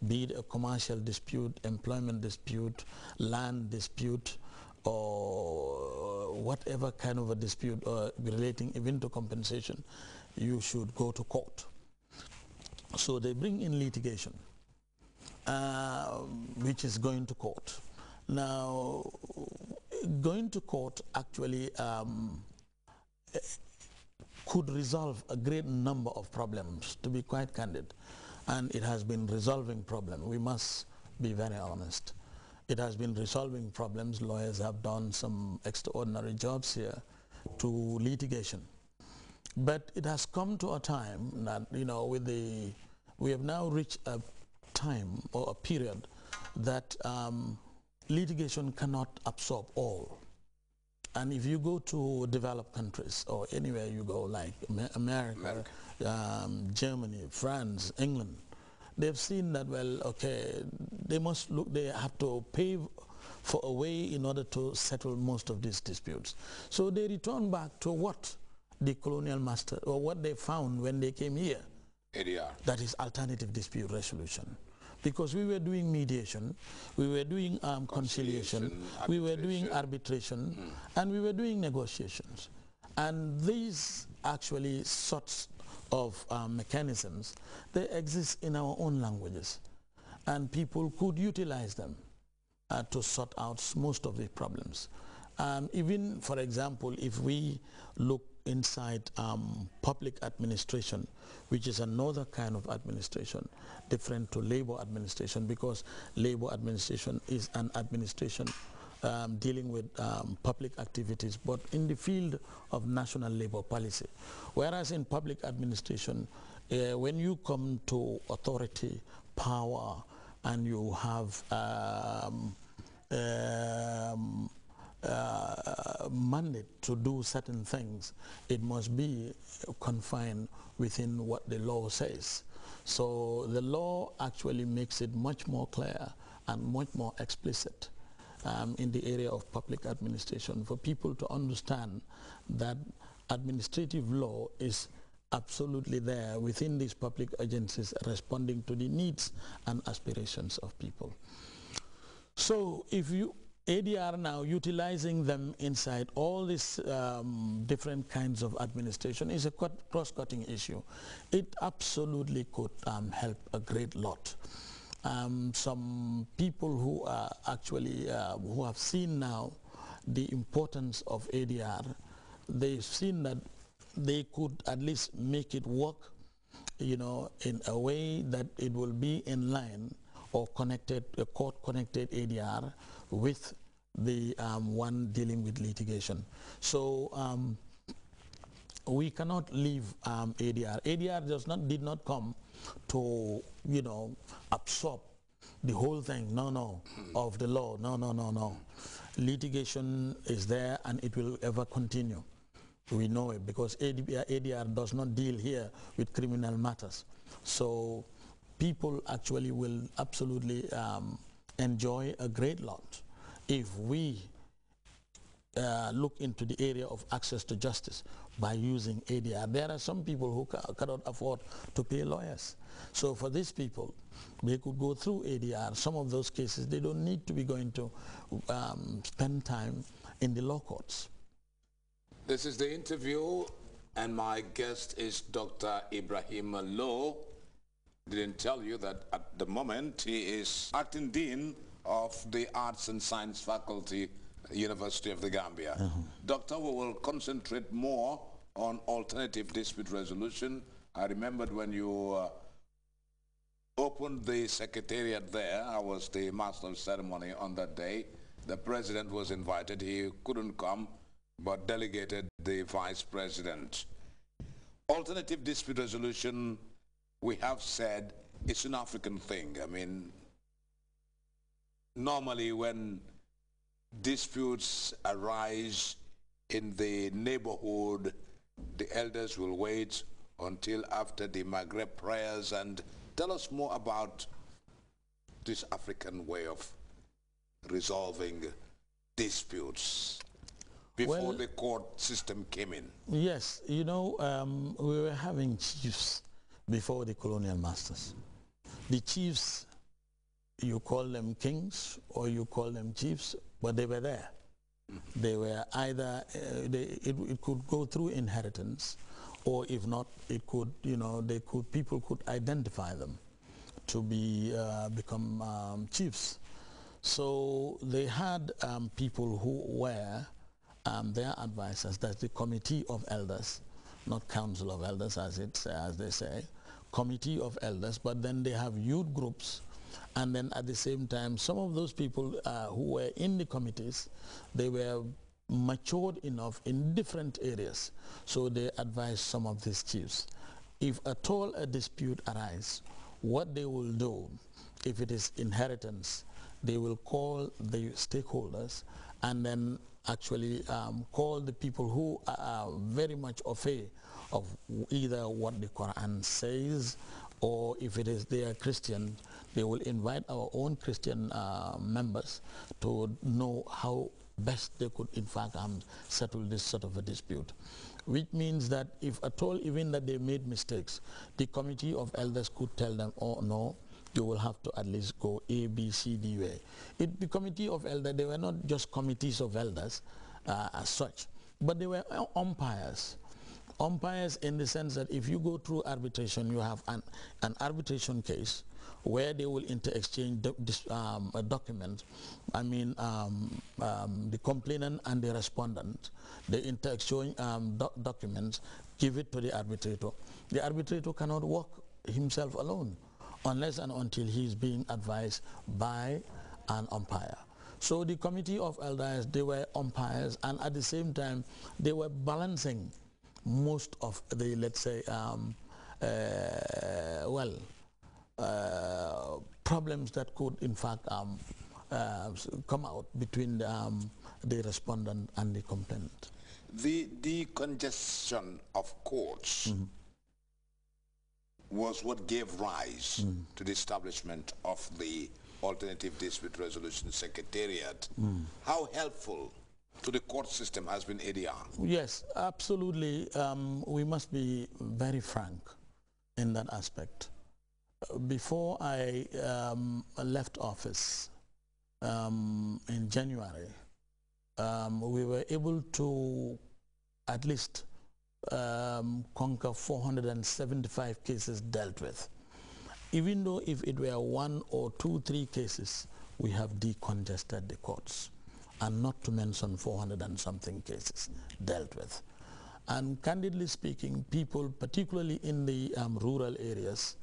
be it a commercial dispute, employment dispute, land dispute, or whatever kind of a dispute relating even to compensation, you should go to court. So they bring in litigation, which is going to court. Now, going to court actually could resolve a great number of problems, to be quite candid. And it has been resolving problems. We must be very honest. It has been resolving problems. Lawyers have done some extraordinary jobs here to litigation. But it has come to a time that, you know, we have now reached a time or a period that litigation cannot absorb all. And if you go to developed countries or anywhere you go, like America. Germany, France, England, they've seen that, well, okay, they have to pay for a way in order to settle most of these disputes. So they return back to what the colonial master, or what they found when they came here. ADR. That is alternative dispute resolution. Because we were doing mediation, we were doing conciliation, we were doing arbitration, and we were doing negotiations. And these actually sorts of mechanisms, they exist in our own languages. And people could utilize them to sort out most of the problems. Even, for example, if we look inside public administration, which is another kind of administration, different to labor administration, because labor administration is an administration dealing with public activities, but in the field of national labor policy. Whereas in public administration, when you come to authority, power, and you have mandate to do certain things, it must be confined within what the law says. So the law actually makes it much more clear and much more explicit in the area of public administration for people to understand that administrative law is absolutely there within these public agencies, responding to the needs and aspirations of people. So if you ADR now utilizing them inside all these different kinds of administration is a cross-cutting issue. It absolutely could help a great lot. Some people who are actually who have seen now the importance of ADR, they've seen that they could at least make it work, you know, in a way that it will be in line or connected, a court-connected ADR with the one dealing with litigation. So we cannot leave ADR. ADR did not come to, you know, absorb the whole thing, of the law. No. Litigation is there and it will ever continue. We know it because ADR does not deal here with criminal matters. So people actually will absolutely enjoy a great lot if we look into the area of access to justice by using ADR. There are some people who cannot afford to pay lawyers. So for these people, they could go through ADR. Some of those cases, they don't need to be going to spend time in the law courts. This is the interview, and my guest is Dr. Ibrahim Lowe. Didn't tell you that at the moment he is acting dean of the Arts and Science Faculty, University of the Gambia. Doctor, we will concentrate more on alternative dispute resolution. I remembered when you opened the secretariat there, I was the master of ceremony on that day. The president was invited. He couldn't come, but delegated the vice president. Alternative dispute resolution, we have said, it's an African thing. I mean, normally when disputes arise in the neighborhood, the elders will wait until after the Maghreb prayers. And tell us more about this African way of resolving disputes before the court system came in. Yes, you know, we were having chiefs before the colonial masters. The chiefs you call them kings or you call them chiefs, but they were there. They were either, it could go through inheritance, or if not, it could, people could identify them to become chiefs. So they had people who were their advisors. That's the committee of elders, not council of elders as they say, committee of elders. But then they have youth groups, and then at the same time, some of those people who were in the committees, they were matured enough in different areas, so they advised some of these chiefs. If at all a dispute arises, what they will do, if it is inheritance, they will call the stakeholders and then actually call the people who are very much au fait of either what the Quran says, or if it is they are Christian, they will invite our own Christian members to know how best they could in fact settle this sort of a dispute. Which means that if at all even that they made mistakes, the committee of elders could tell them, oh no, you will have to at least go A, B, C, D way. The committee of elders, they were not just committees of elders as such, but they were umpires. Umpires in the sense that if you go through arbitration, you have an arbitration case where they will inter-exchange a document. I mean, the complainant and the respondent, they inter-exchange documents, give it to the arbitrator. The arbitrator cannot work himself alone unless and until he is being advised by an umpire. So the committee of elders, they were umpires, and at the same time, they were balancing most of the, let's say, problems that could in fact come out between the respondent and the complainant. The decongestion of courts was what gave rise to the establishment of the Alternative Dispute Resolution Secretariat. How helpful to the court system has been ADR? Yes, absolutely. We must be very frank in that aspect. Before I left office in January, we were able to at least conquer 475 cases dealt with. Even though if it were 1 or 2, 3 cases, we have decongested the courts, and not to mention 400 and something cases dealt with. And candidly speaking, people, particularly in the rural areas,